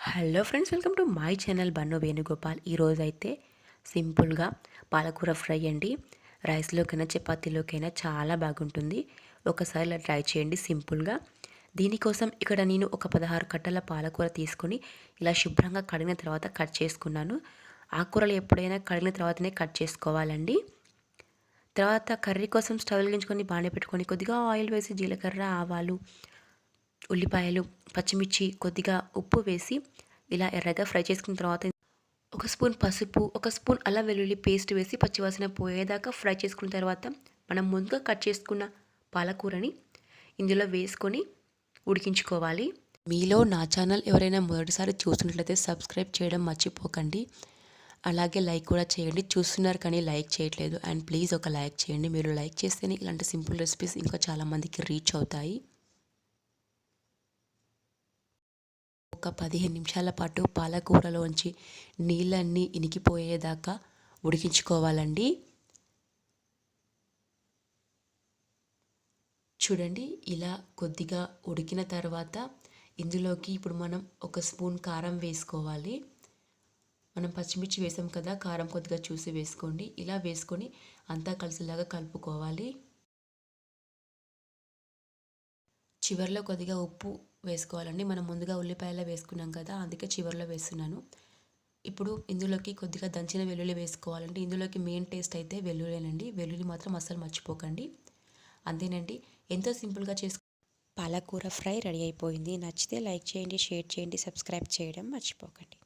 Hello friends, welcome to my channel Bannu Venugopal. ఈరోజైతే సింపుల్గా పాలకూర ఫ్రై అండి. రైస్లోకైనా చపాతీలోకైనా చాలా బాగుంటుంది. ఒకసారి ఇలా ట్రై చేయండి సింపుల్గా. దీనికోసం ఇక్కడ నేను ఒక 16 కట్టల పాలకూర తీసుకొని ఇలా శుభ్రంగా కడిగిన తర్వాత కట్ చేసుకున్నాను. ఆకుకూరలు ఎప్పుడైనా కడిగిన తర్వాతనే కట్ చేసుకోవాలండి. తర్వాత కర్రీ కోసం స్టవ్ వెలిగించుకొని బాండె పెట్టుకొని కొద్దిగా ఆయిల్ వేసి జీలకర్ర, ఆవాలు, ఉల్లిపాయలు, పచ్చిమిర్చి, కొద్దిగా ఉప్పు వేసి ఇలా ఎర్రగా ఫ్రై చేసుకున్న తర్వాత ఒక స్పూన్ పసుపు, ఒక స్పూన్ అల్లం వెల్లుల్లి పేస్ట్ వేసి పచ్చివాసన పోయేదాకా ఫ్రై చేసుకున్న తర్వాత మనం ముందుగా కట్ చేసుకున్న పాలకూరని ఇందులో వేసుకొని ఉడికించుకోవాలి. మీలో నా ఛానల్ ఎవరైనా మొదటిసారి చూస్తున్నట్లయితే సబ్స్క్రైబ్ చేయడం మర్చిపోకండి. అలాగే లైక్ కూడా చేయండి. చూస్తున్నారు కానీ లైక్ చేయట్లేదు. అండ్ ప్లీజ్ ఒక లైక్ చేయండి. మీరు లైక్ చేస్తేనే ఇలాంటి సింపుల్ రెసిపీస్ ఇంకా చాలామందికి రీచ్ అవుతాయి. ఒక 15 నిమిషాల పాటు పాలకూరలోంచి నీళ్ళన్నీ ఇనికిపోయేదాకా ఉడికించుకోవాలండి. చూడండి, ఇలా కొద్దిగా ఉడికిన తర్వాత ఇందులోకి ఇప్పుడు మనం ఒక స్పూన్ కారం వేసుకోవాలి. మనం పచ్చిమిర్చి వేసాం కదా, కారం కొద్దిగా చూసి వేసుకోండి. ఇలా వేసుకొని అంతా కలిసేలాగా కలుపుకోవాలి. చివరిలో కొద్దిగా ఉప్పు వేసుకోవాలండి. మనం ముందుగా ఉల్లిపాయలు వేసుకున్నాం కదా, అందుకే చివరిలో వేస్తున్నాను. ఇప్పుడు ఇందులోకి కొద్దిగా దంచిన వెల్లుల్లి వేసుకోవాలండి. ఇందులోకి మెయిన్ టేస్ట్ అయితే వెల్లుల్లేనండి. వెల్లుల్లి మాత్రం అస్సలు మర్చిపోకండి. అంతేనండి, ఎంతో సింపుల్గా పాలకూర ఫ్రై రెడీ అయిపోయింది. నచ్చితే లైక్ చేయండి, షేర్ చేయండి, సబ్స్క్రైబ్ చేయడం మర్చిపోకండి.